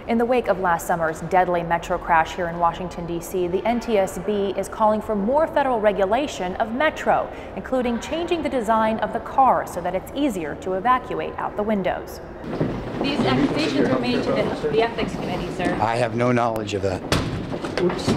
In the wake of last summer's deadly metro crash here in Washington, D.C., the NTSB is calling for more federal regulation of Metro, including changing the design of the car so that it's easier to evacuate out the windows. These accusations were made to the Ethics Committee, sir. I have no knowledge of that. Oops.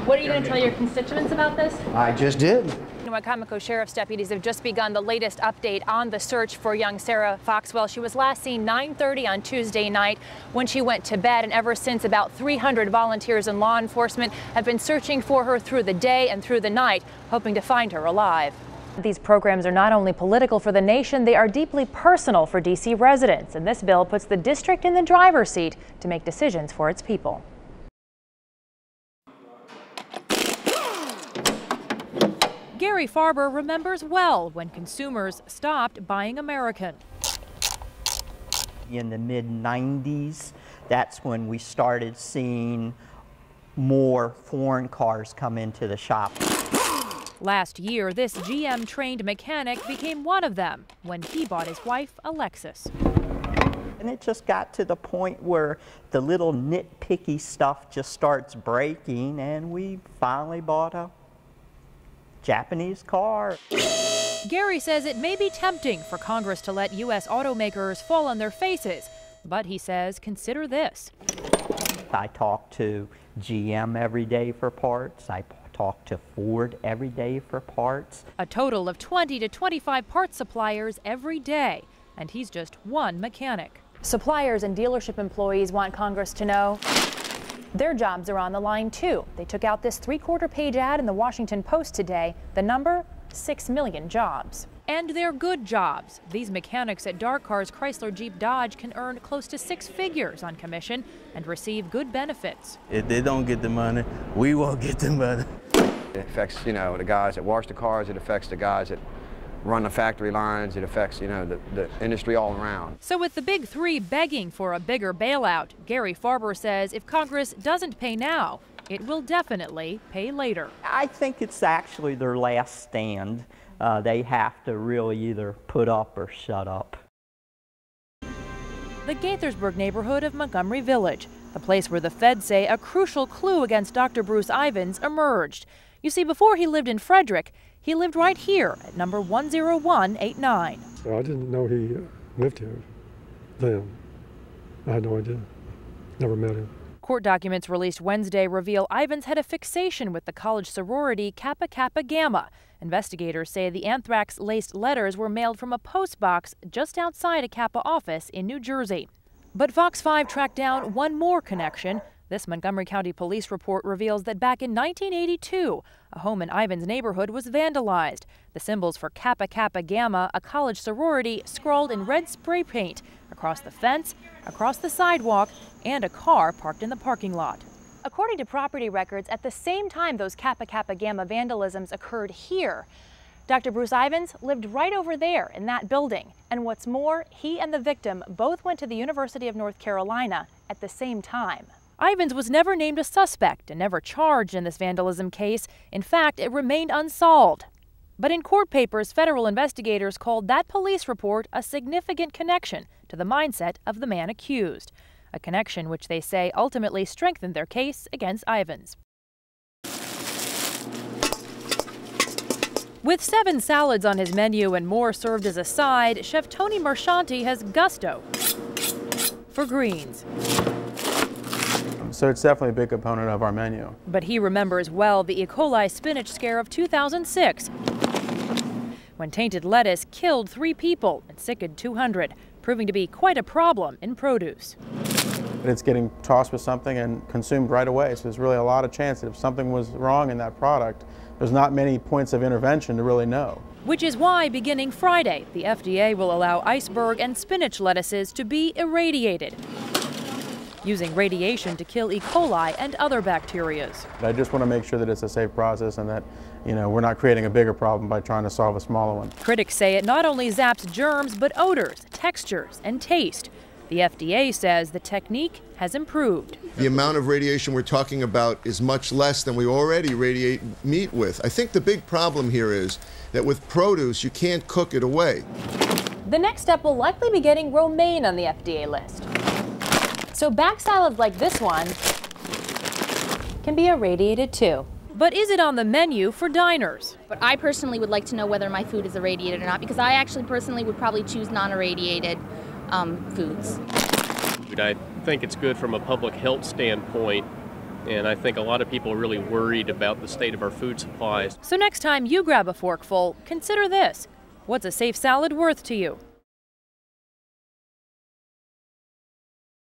What are you going to tell your constituents about this? I just did. Wicomico Sheriff's deputies have just begun the latest update on the search for young Sarah Foxwell. She was last seen 9:30 on Tuesday night when she went to bed, and ever since, about 300 volunteers and law enforcement have been searching for her through the day and through the night, hoping to find her alive. These programs are not only political for the nation, they are deeply personal for D.C. residents, and this bill puts the district in the driver's seat to make decisions for its people. Gary Farber remembers well when consumers stopped buying American. In the mid-90s, that's when we started seeing more foreign cars come into the shop. Last year, this GM-trained mechanic became one of them when he bought his wife a Lexus. And it just got to the point where the little nitpicky stuff just starts breaking, and we finally bought a Japanese car. Gary says it may be tempting for Congress to let U.S. automakers fall on their faces, but he says consider this. I talk to GM every day for parts. I talk to Ford every day for parts. A total of 20 to 25 parts suppliers every day, and he's just one mechanic. Suppliers and dealership employees want Congress to know their jobs are on the line, too. They took out this 3/4-page ad in the Washington Post today. The number, 6 million jobs. And they're good jobs. These mechanics at Dark Cars Chrysler Jeep Dodge can earn close to 6 figures on commission and receive good benefits. If they don't get the money, we won't get the money. It affects, the guys that wash the cars. It affects the guys that run the factory lines. It affects, the industry all around. So with the big three begging for a bigger bailout, Gary Farber says if Congress doesn't pay now, it will definitely pay later. I think it's actually their last stand. They have to really either put up or shut up. The Gaithersburg neighborhood of Montgomery Village, the place where the feds say a crucial clue against Dr. Bruce Ivins emerged. You see, before he lived in Frederick, he lived right here at number 10189. I didn't know he lived here then. I had no idea. Never met him. Court documents released Wednesday reveal Ivins had a fixation with the college sorority Kappa Kappa Gamma. Investigators say the anthrax-laced letters were mailed from a postbox just outside a Kappa office in New Jersey. But Fox 5 tracked down one more connection. This Montgomery County Police report reveals that back in 1982, a home in Ivins' neighborhood was vandalized. The symbols for Kappa Kappa Gamma, a college sorority, scrawled in red spray paint across the fence, across the sidewalk, and a car parked in the parking lot. According to property records, at the same time those Kappa Kappa Gamma vandalisms occurred here, Dr. Bruce Ivins lived right over there in that building. And what's more, he and the victim both went to the University of North Carolina at the same time. Ivins was never named a suspect and never charged in this vandalism case. In fact, it remained unsolved. But in court papers, federal investigators called that police report a significant connection to the mindset of the man accused, a connection which they say ultimately strengthened their case against Ivins. With 7 salads on his menu and more served as a side, Chef Tony Marchanti has gusto for greens. So it's definitely a big component of our menu. But he remembers well the E. coli spinach scare of 2006, when tainted lettuce killed 3 people and sickened 200, proving to be quite a problem in produce. It's getting tossed with something and consumed right away, so there's really a lot of chance that if something was wrong in that product, there's not many points of intervention to really know. Which is why, beginning Friday, the FDA will allow iceberg and spinach lettuces to be irradiated, using radiation to kill E. coli and other bacteria. I just want to make sure that it's a safe process and that, we're not creating a bigger problem by trying to solve a smaller one. Critics say it not only zaps germs, but odors, textures, and taste. The FDA says the technique has improved. The amount of radiation we're talking about is much less than we already radiate meat with. I think the big problem here is that with produce, you can't cook it away. The next step will likely be getting romaine on the FDA list. So back salads like this one can be irradiated too. But is it on the menu for diners? But I personally would like to know whether my food is irradiated or not, because I actually personally would probably choose non-irradiated foods. I think it's good from a public health standpoint, and I think a lot of people are really worried about the state of our food supplies. So next time you grab a forkful, consider this. What's a safe salad worth to you?